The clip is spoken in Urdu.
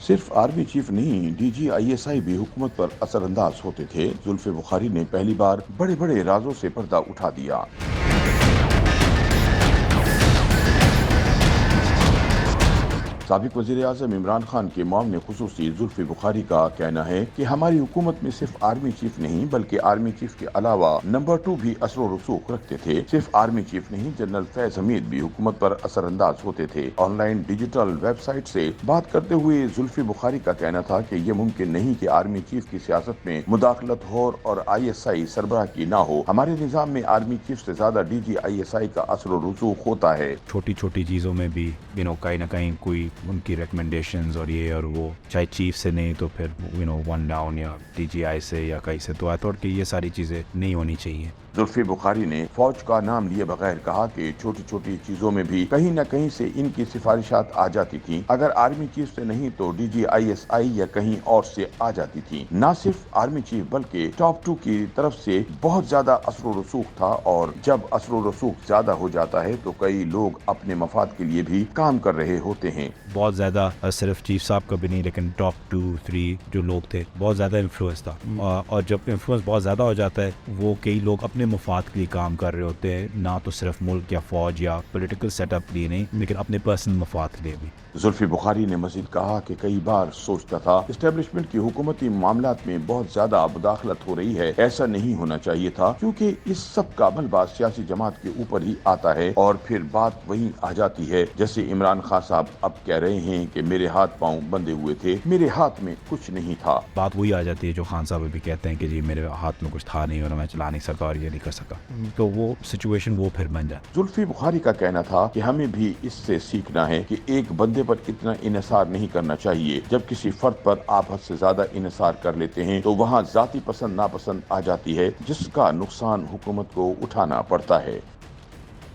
صرف آرمی چیف نہیں، D G I S I بھی حکومت پر اثر انداز ہوتے تھے۔ زلفی بخاری نے پہلی بار بڑے بڑے رازوں سے پردہ اٹھا دیا۔ سابق وزیر اعظم عمران خان کے معاون خصوصی زلفی بخاری کا کہنا ہے کہ ہماری حکومت میں صرف آرمی چیف نہیں بلکہ آرمی چیف کے علاوہ نمبر 2 بھی اثر و رسوخ رکھتے تھے۔ صرف آرمی چیف نہیں، جنرل فیض حمید بھی حکومت پر اثر انداز ہوتے تھے۔ Online digital website سے بات کرتے ہوئے زلفی بخاری کا کہنا تھا کہ یہ ممکن نہیں کہ آرمی چیف کی سیاست میں مداخلت ہو اور آئی ایس آئی سربراہ کی نہ ہو۔ ہمارے نظام میں آرمی چیف سے زیادہ ڈی جی آئی ایس آئی کا اثر و رسوخ ہوتا ہے۔ چھوٹی چھوٹی چیزوں میں بھی کہیں نہ کہیں کوئی ان کی ریکمنڈیشنز اور یہ اور وہ، چاہے چیف سے نہیں تو پھر ون ڈاؤن یا ڈی جی آئی سے یا کہیں سے، تو آئی تھاٹ کہ یہ ساری چیزیں نہیں ہونی چاہیے۔ زلفی بخاری نے فوج کا نام لیے بغیر کہا کہ چھوٹی چھوٹی چیزوں میں بھی کہیں نہ کہیں سے ان کی سفارشات آ جاتی تھیں۔ اگر آرمی چیف سے نہیں تو ڈی جی آئی ایس آئی یا کہیں اور سے آ جاتی تھیں۔ نہ صرف آرمی چیف بلکہ ٹاپ 2 کی طرف سے بہت زیادہ اثر و رسوخ تھا، اور جب اثر و رسوخ زیادہ ہو جاتا ہے تو کئی لوگ اپنے مفاد کے لیے بھی کام کر رہے ہوتے ہیں۔ بہت زیادہ صرف چیف صاحب کا بھی نہیں لیکن ٹاپ 2 3 جو لوگ تھے، بہت زیادہ انفلوئنس تھا، اور جب انفلوئنس بہت زیادہ ہو جاتا ہے، وہ کئی لوگ اپنے مفاد کے لیے کام کر رہے ہوتے ہیں، نہ تو صرف ملک یا فوج یا پولیٹیکل سیٹ اپ لیے نہیں لیکن اپنے پرسنل مفاد کے لیے بھی۔ زلفی بخاری نے مزید کہا کہ کئی بار سوچتا تھا اسٹیبلشمنٹ کی حکومتی معاملات میں بہت زیادہ مداخلت ہو رہی ہے۔ ایسا نہیں ہونا چاہیے تھا، کیونکہ اس سب کا ملبہ سیاسی جماعت کے اوپر ہی آتا ہے اور پھر بات وہیں آ جاتی ہے، جیسے عمران خان صاحب اب کہہ رہے ہیں کہ میرے ہاتھ پاؤں بندھے ہوئے تھے، میرے ہاتھ میں کچھ نہیں تھا۔ بات وہی آ جاتی ہے جو خان صاحب بھی کہتے ہیں کہ جی میرے ہاتھ میں کچھ تھا نہیں اور میں چلا نہیں سکا اور یہ نہیں کر سکا، تو وہ سچویشن وہ پھر بن جاتی۔ زلفی بخاری کا کہنا تھا کہ ہمیں بھی اس سے سیکھنا ہے کہ ایک بندے پر اتنا انحصار نہیں کرنا چاہیے۔ جب کسی فرد پر آپ حد سے زیادہ انحصار کر لیتے ہیں تو وہاں ذاتی پسند ناپسند آ جاتی ہے، جس کا نقصان حکومت کو اٹھانا پڑتا ہے۔